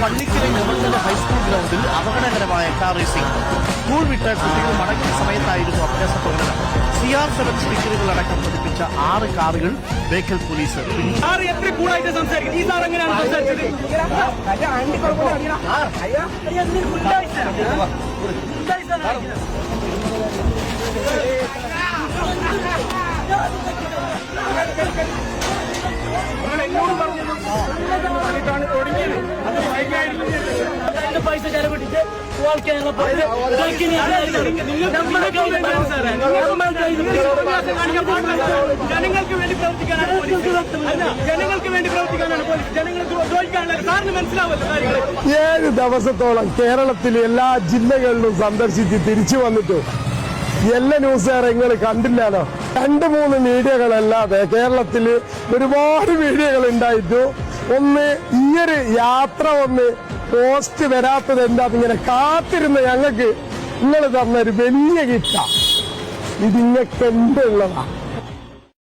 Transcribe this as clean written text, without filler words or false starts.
പള്ളിക്കലെ government high school ഗ്രൗണ്ടിൽ അപകടകരമായ car racing. School വിട്ട് കുട്ടികൾ മടങ്ങിയ സമയത്തായിരുന്നു അഭ്യാസ പ്രകടനം. CR7 സ്റ്റിക്കറുകൾ അടക്കം പതിപ്പിച്ച 6 കാറുകൾ ബേക്കൽ പോലീസ് പൈസ ചെലവിട്ടിട്ട് ജനങ്ങൾക്ക് വേണ്ടി പ്രവർത്തിക്കാനാണ് ജനങ്ങൾക്ക് വേണ്ടി പ്രവർത്തിക്കാനാണ് പോലീസ്. ജനങ്ങൾക്ക് ദ്രോഹിക്കാനുള്ള സാറിന് മനസ്സിലാവല്ലോ കാര്യങ്ങൾ. 7 ദിവസത്തോളം കേരളത്തിലെ എല്ലാ ജില്ലകളിലും സന്ദർശിച്ച് തിരിച്ചു വന്നിട്ടു എല്ലാ ന്യൂസുകാരെ നിങ്ങൾ കണ്ടില്ലാലോ. 2-3 മീഡിയകളല്ലാതെ കേരളത്തിൽ ഒരുപാട് മീഡിയകൾ ഉണ്ടായിട്ടു ഒന്ന് ഈയൊരു യാത്ര ഒന്ന് പോസ്റ്റ് വരാത്തത് എന്താ? ഇങ്ങനെ കാത്തിരുന്ന ഞങ്ങൾക്ക് നിങ്ങൾ തന്നൊരു വലിയ ഗിഫ്റ്റാ. ഇതിങ്ങക്ക് എന്തുള്ളതാ?